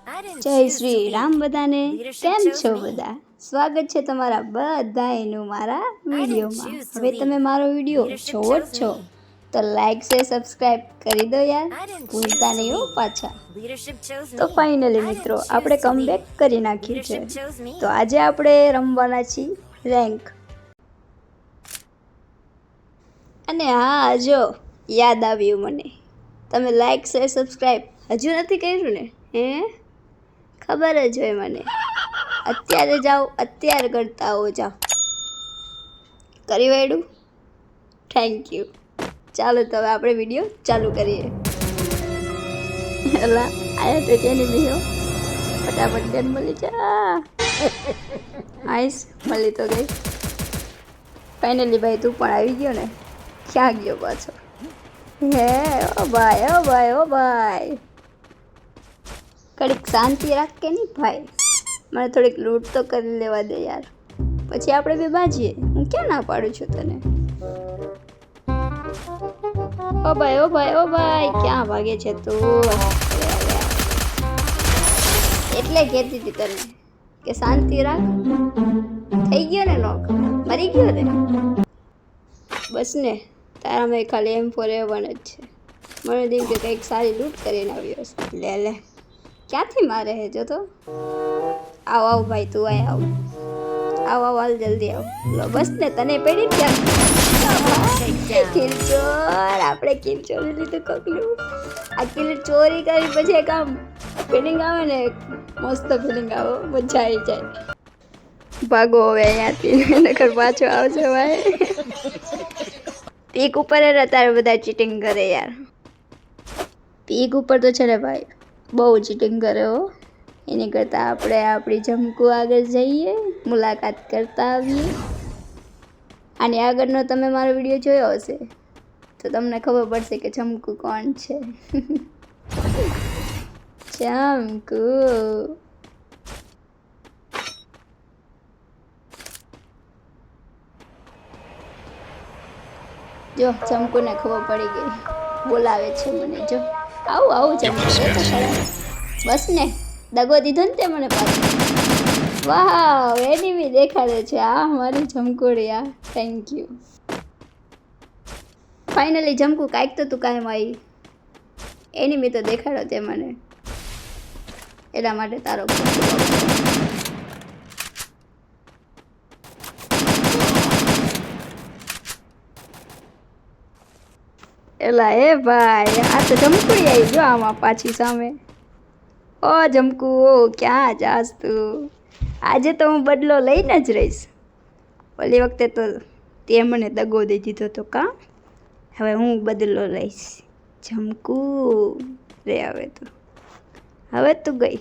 જય શ્રી રામ બધાને. કેમ છો બધા? સ્વાગત છે તમારા બધાનું મારા વિડીયોમાં. હવે તમે મારો વિડીયો જોવો જ છો તો લાઈક શેર સબસ્ક્રાઈબ કરી દો યાર, ભૂલતા નહીં હો પાછા. તો ફાઇનલી મિત્રો આપણે કમબેક કરી નાખ્યું છે. તો આજે આપણે રમવાના છીએ રેન્ક. અને હા, જો યાદ આવ્યું મને, તમે લાઈક શેર સબસ્ક્રાઈબ હજુ નથી કર્યું ને? હે, ખબર જ હોય મને. અત્યારે જાઓ, અત્યારે કરતા આવો, જાઓ. કરી વાળ્યું? Thank you. ચાલો તો હવે આપણે વિડીયો ચાલુ કરીએ. એલા આયા તો કેની બીજો ફટાફટ ગન મળી જા. આઈસ મળી તો ગઈ ફાઇનલી. ભાઈ તું પણ આવી ગયો ને? ક્યાં ગયો પાછો? હે ઓ ભાઈ, ઓ ભાઈ, ઓ ભાઈ, કડીક શાંતિ રાખ કે નહીં ભાઈ? મને થોડીક લૂંટ તો કરી લેવા દે યાર, પછી આપણે બે બાજીએ. હું ક્યાં ના પાડું છું તને? ઓ ભાઈ, ઓ ભાઈ, ઓ ભાઈ, ક્યાં ભાગે છે તું? એટલે કહેતી હતી તને કે શાંતિ રાખ. થઈ ગયો ને નોક? મરી ગયો ને? બસ ને, તારામાં ખાલી M4A1 જ છે. મને દીમ કે કંઈક સારી લૂંટ કરીને આવ્યો છે. લે લે, ક્યાંથી મારે હે? જો તો આવ આવ ભાઈ, તું આય આવ, આવ આવ, હાલ જલ્દી આવ. લો બસ ને, તને પડી ક્યાં? કિલચોર, આપણે કિલચોરી લીધું કકલું. આ કિલ ચોરી કરી પછી એક આમ ફિલિંગ આવે ને, મસ્ત ફિલિંગ આવે, મજા આવી જાય. ભાગો હવે અહીંયાથી, નકર પાછો આવશે ભાઈ. પીક ઉપર તારે બધા ચીટિંગ કરે યાર. પીક ઉપર તો છે ને ભાઈ, બહુ ચીટિંગ કરે હો. એની કરતાં આપણે આપણી જમકુ આગળ જઈએ, મુલાકાત કરતા આવીએ. આની આગળનો તમે મારો વિડીયો જોયો હશે તો તમને ખબર પડશે કે જમકુ કોણ છે. જમકુ જો, જમકુને ખબર પડી ગઈ, બોલાવે છે મને. જો આવું આવું જમકુ તો ખરા. બસ ને, દગો દીધો ને તે મને પાછો. વાહ, એનિમી દેખાડે છે. આ મારી જમકુડી. આ થેન્ક યુ. ફાઇનલી જમકુ કાંઈક તો તું કાયમ આવી. એનિમી તો દેખાડો તે મને, એટલા માટે તારો એલા એ ભાઈ, આ તો જમકુડી આવી ગયો આમાં પાછી સામે. ઓ જમકુ, ક્યાં જાસ તું? આજે તો હું બદલો લઈને જ રહીશ. ઓલી વખતે તો તે મને દગો દઈ દીધો તો કાં? હવે હું બદલો લઈશ. જમકુ રે, હવે તો, હવે તું ગઈ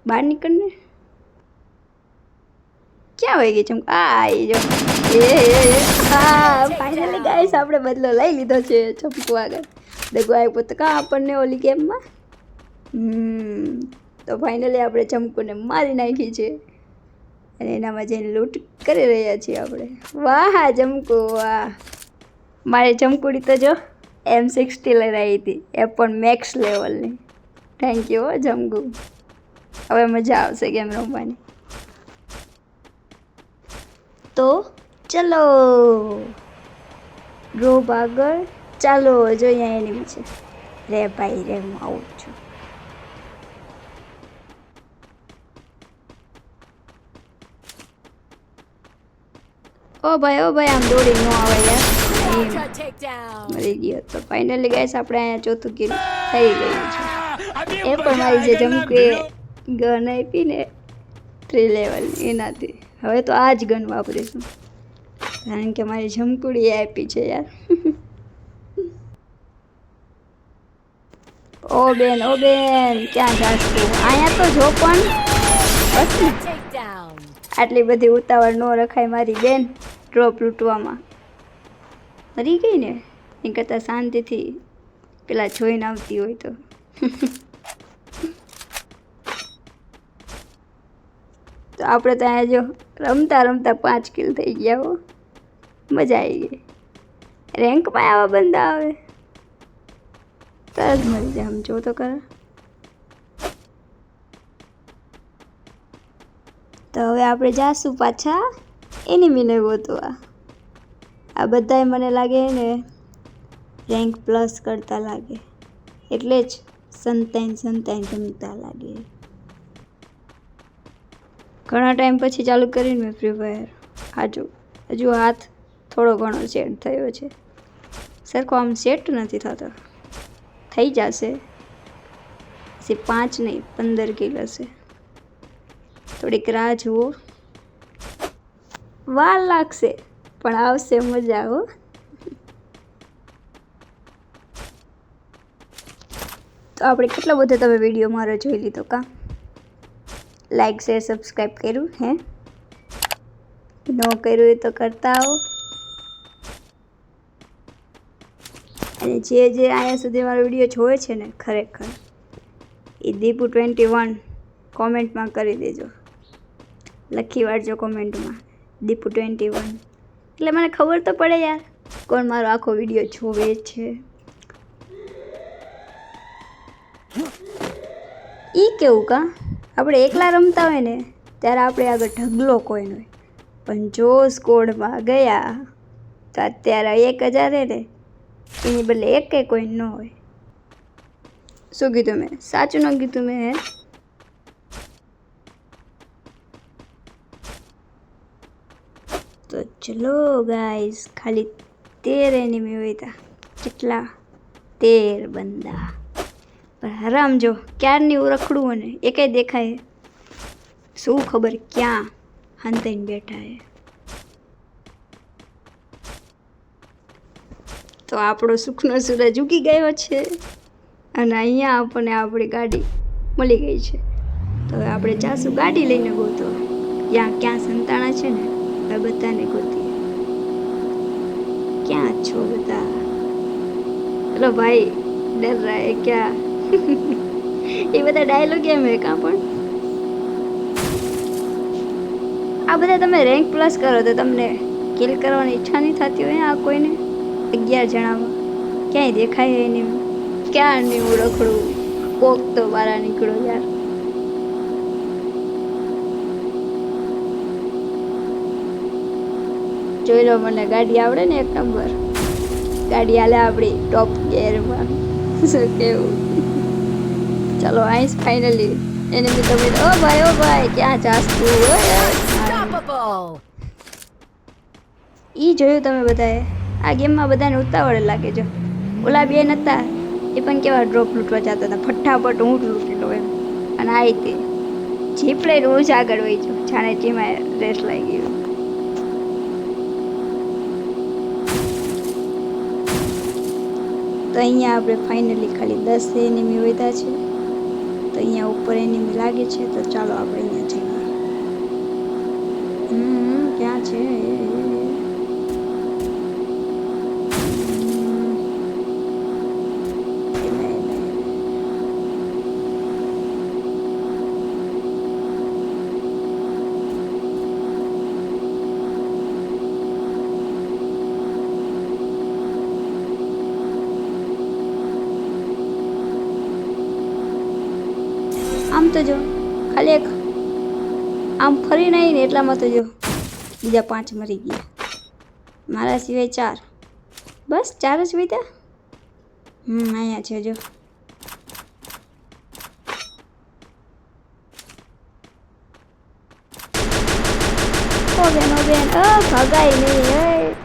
બહાર નીકળને. ક્યાં વહી ગઈ જમકુ? આવી જો. હા, ફાઇનલી ગાઈસ, આપણે બદલો લઈ લીધો છે જમકુ આગળ. દગો આવ્યો તો કાં આપણને ઓલી ગેમમાં. તો ફાઇનલી આપણે જમકુને મારી નાખી છે અને એનામાં જઈને લૂંટ કરી રહ્યા છીએ આપણે. વાહ જમકુ, વાહ. મારી જમકુડી તો જો M60 લઈ રહી હતી, એ પણ મેક્સ લેવલની. થેન્ક યુ હો જમકુ. હવે મજા આવશે ગેમ રમવાની. તો ચલો ડ્રોપ આગળ ચાલો. જો અહીંયા એનિમી છે. રે ભાઈ રે, હું આવું છું. ઓ ભાઈ, ઓ ભાઈ, આમ દોડી ન આવે યાર. મરી ગયો. તો ફાઇનલી ગાઈસ, આપણે અહીંયા ચોથું કિલ થઈ ગયું છે. એ પણ મારી જે જમકુએ ગન આપી ને 3 લેવલ, એનાથી હવે તો આ જ ગન વાપરીશું, કારણ કે મારી જમકુડીએ આપી છે યાર. ઓ બેન, ઓ બેન, ક્યાં જાસ તું? અહીંયા તો જો પણ. બસ ને, આટલી બધી ઉતાવળ ન રખાય મારી બેન ડ્રોપ લૂંટવામાં. મરી ગઈ ને, એની કરતાં શાંતિથી પેલા જોઈને આવતી હોય તો. તો આપણે તો અહીંયા જો રમતા રમતા 5 કિલ થઈ ગયા હો. મજા આવી ગઈ. રેન્કમાં આવા બંદા આવે તરત મરી જાય. આમ જો તો ખરા. તો હવે આપણે જાશું પાછા એનિમીને ગોતવા. આ બધાય મને લાગે ને રેન્ક પ્લસ કરતા લાગે, એટલે જ સંતાઈ રમતા લાગે. ઘણા ટાઈમ પછી ચાલુ કરીને મેં ફ્રી ફાયર. હજુ હાથ થોડો ઘણો સેટ થયો છે, સરખો આમ સેટ નથી થતો. થઈ જશે, પછી 5 નહીં 15 કિલ હશે. થોડીક રાહ જુઓ, વાર લાગશે પણ આવશે મજા. હો તો આપણે કેટલો બધો તમે વિડીયો મારો જોઈ લીધો કા? લાઈક શેર સબસ્ક્રાઈબ કર્યું હે? ન કર્યું એ તો કરતા આવો. અને જે અહીંયા સુધી મારો વિડીયો જોવે છે ને, ખરેખર એ દીપુ21 કોમેન્ટમાં કરી દેજો. લખી વાળજો કોમેન્ટમાં દીપુ21, એટલે મને ખબર તો પડે યાર કોણ મારો આખો વિડીયો જોવે છે. ઈ કેવું કા, આપણે એકલા રમતા હોય ને ત્યારે આપણે આગળ ઢગલો કોઈન હોય, પણ જો સ્કોડમાં ગયા તો અત્યારે 1000 ને એની બદલે એકે કોઈન ન હોય. શું કીધું મેં? સાચું ન કીધું મેં? હે તો ચલો ગાઈસ, ખાલી 13 એનિમી હોય તા. કેટલા? 13 બંદા. પણ હરામ જો ક્યારની રખડું હોય ને એકે દેખાય, શું ખબર ક્યાં હંતાઈને બેઠા હે. તો આપણો સુખનો સૂરજ ઉગી ગયો છે અને અહીંયા આપણને આપણી ગાડી મળી ગઈ છે. તો હવે આપણે જાશું ગાડી લઈને ગોતવા. ક્યાં સંતાણા છે ને હવે બધાને ગોતીએ. ક્યાં છો બધા? હેલો ભાઈ, ડર રહા હે ક્યાં? એ બધા ડાયલોગ એમ હે કાં? પણ આ બધા તમે રેન્ક પ્લસ કરો તો તમને કિલ કરવાની ઈચ્છા નહીં થતી હોય આ કોઈને? 11 જણામાં ક્યાંય દેખાય એની ક્યાં નહીં હું રખડું, કોક તો બહાર નીકળો યાર. જોઈ લો, મને ગાડી આવડે ને 1 નંબર. ગાડી હાલે આપણી ટોપ ગિયરમાં. શું કેવું? ચલો આઈસ ફાઇનલી એનિમી તમે. ઓ ભાઈ ક્યાં જાસ તું? ઈ જોયું તમે બધાએ? આ ગેમમાં બધાને ઉતાવળ લાગે. જો ઓલા બે નતા એ પણ કેવા ડ્રોપ લૂંટવા જતા હતા, ફટાફટ હું લૂંટી લો એમ. અને આ રીતે જીપ લઈને હું જ આગળ વહી જાઉં, જાણે ટીમાં રેસ લાગી ગયું. તો અહીંયા આપણે ફાઇનલી ખાલી 10 એનિમી વધ્યા છે. તો અહીંયા ઉપર એનિમી લાગે છે, તો ચાલો આપણે અહીંયા જઈએ. ક્યાં છે? આમ તો જો ખાલી એક આમ ફરી નહીં ને એટલામાં તો જો બીજા 5 મરી ગયા. મારા સિવાય 4, બસ 4 જ વધ્યા. અહીંયા છે જો. ઓ બેન ભગાઈ નહીં.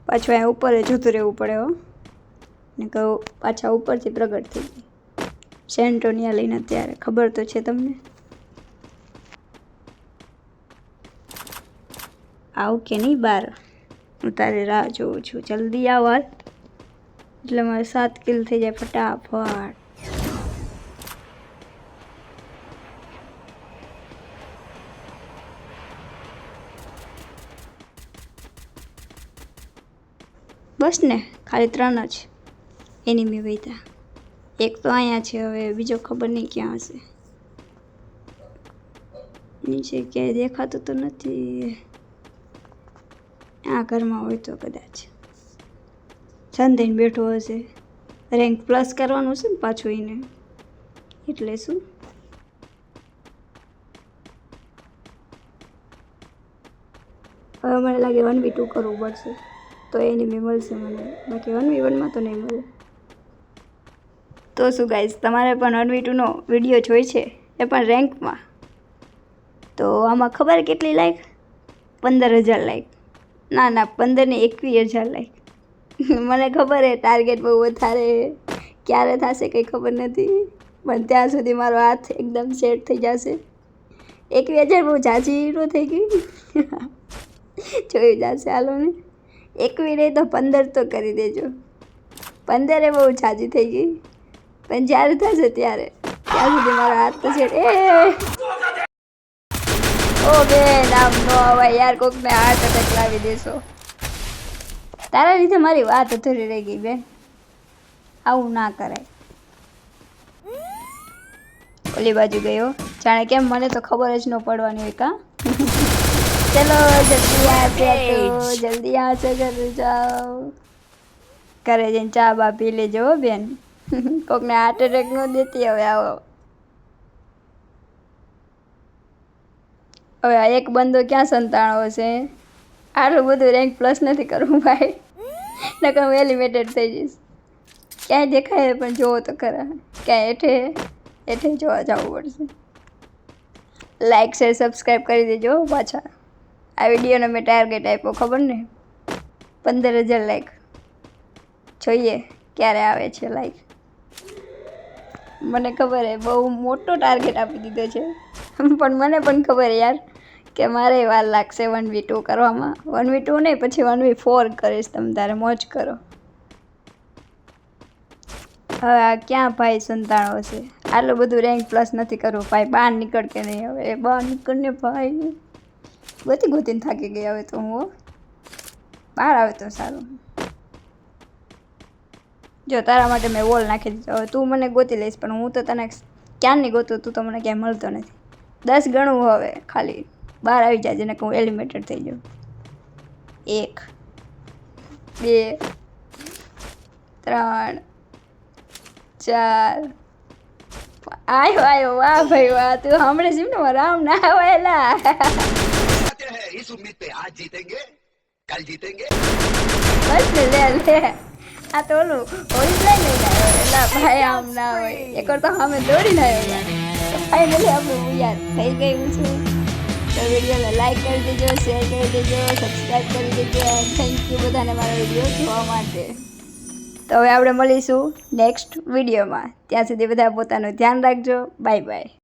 પાછું અહીંયા ઉપર જતું રહેવું પડે હો. ને કહું પાછા ઉપરથી પ્રગટ થઈ ગઈ સેન્ટોનિયા લઈને. અત્યારે ખબર તો છે તમને. આવું કે નહીં બહાર? હું તારે રાહ જોઉં છું. જલ્દી આવ હાલ, એટલે મારે 7 કિલ થઈ જાય ફટાફટ. બસ ને, ખાલી 3 જ એનિમી વધ્યા. એક તો અહીંયા છે, હવે બીજો ખબર નહીં ક્યાં હશે. નીચે ક્યાંય દેખાતું તો નથી. આ ઘરમાં હોય તો કદાચ સંધાઈને બેઠો હશે. રેન્ક પ્લસ કરવાનું છે ને પાછું એને, એટલે શું. હવે મને લાગે 1v2 કરવું પડશે તો એનિમી મળશે મને, બાકી 1v1માં તો નહીં મળે. તો શું ગાઈઝ, તમારે પણ 1v2નો વિડીયો જોઈ છે, એ પણ રેન્કમાં, તો આમાં ખબર કેટલી લાઈક? 15,000 લાઈક. ના 15 ને 21,000 લાઈક. મને ખબર હે ટાર્ગેટ બહુ વધારે, ક્યારે થશે કંઈ ખબર નથી, પણ ત્યાં સુધી મારો હાથ એકદમ સેટ થઈ જશે. 21,000 બહુ ઝાઝી હીરો થઈ ગઈ. જોઈ જશે, હાલો ને. 21 નહીં તો 15 તો કરી દેજો. 15 બહુ ઝાઝી થઈ ગઈ, પણ જ્યારે થશે ત્યારે, ત્યાં સુધી મારો હાથ તો સેટ. ઓ બેન, આમ નો અવાય યાર, કોકને હાર્ટ એટેક લાવી દેશો. તારા લીધે મારી વાત અધૂરી રહી ગઈ બેન, આવું ના કરાય. ઓલી બાજુ ગયો, જાણે કેમ મને તો ખબર જ ન પડવાની હોય કા. ચલો જલ્દી આશે, તો જલ્દી આશે, ઘરે જાઓ. ઘરે જઈને ચા બા પી લેજો બેન. કોકને હાર્ટ એટેક ન દેતી હવે. આવો હવે આ એક બંદો ક્યાં સંતાણો છે? આટલું બધું રેન્ક પ્લસ નથી કરવું ભાઈ, નકર હું એલિમિટેડ થઈ જઈશ. ક્યાંય દેખાય પણ જોવો તો ખરા, ક્યાંય એઠે જોવા જવું પડશે. લાઈક શેર સબસ્ક્રાઈબ કરી દેજો પાછા. આ વિડીયોનો મેં ટાર્ગેટ આપ્યો ખબર ને, 15,000 લાઈક. જોઈએ ક્યારે આવે છે લાઈક. મને ખબર હે બહુ મોટો ટાર્ગેટ આપી દીધો છે, પણ મને પણ ખબર યાર કે મારે વાર લાગશે 1v2 કરવામાં. 1v2 નહીં, પછી 1v4 કરીશ, તમે તારે મોજ કરો. હવે આ ક્યાં ભાઈ સંતાણો છે? આટલું બધું રેન્ક પ્લસ નથી કરવું ભાઈ, બહાર નીકળ કે નહીં. હવે બહાર નીકળને ભાઈ, ગોતીને થાકી ગઈ હવે તો હું. બહાર આવે તો સારું. જો તારા માટે મેં વોલ નાખી દીધો, હવે તું મને ગોતી લઈશ, પણ હું તો તને ક્યારની ગોતું, તું તો મને ક્યાંય મળતો નથી. 10 ગણું હવે ખાલી, બહાર આવી જાય જેને હું એલિમિટેડ થઈ જાઉં. 1 2 3 4 આયો. વાહ ભાઈ વાહ, તું હમણાં જ ને રામ ના આવેલા. इस उम्मीद पे आज जीतेंगे, कल जीतेंगे. બસ ને લે. આ તો ઓલું હોળી લઈ લઈને આવ્યો એટલે ભાઈ, આમ ના હોય. એકવાર તો અમે દોડીને આવ્યો ફાઇનલી આપણું યાર થઈ ગયું છે. તો વિડીયોને લાઈક કરી દેજો, શેર કરી દેજો, સબસ્ક્રાઈબ કરી દેજો. થેન્ક યુ બધાને મારો વિડીયો જોવા માટે. તો હવે આપણે મળીશું નેક્સ્ટ વિડીયોમાં. ત્યાં સુધી બધા પોતાનું ધ્યાન રાખજો. Bye bye.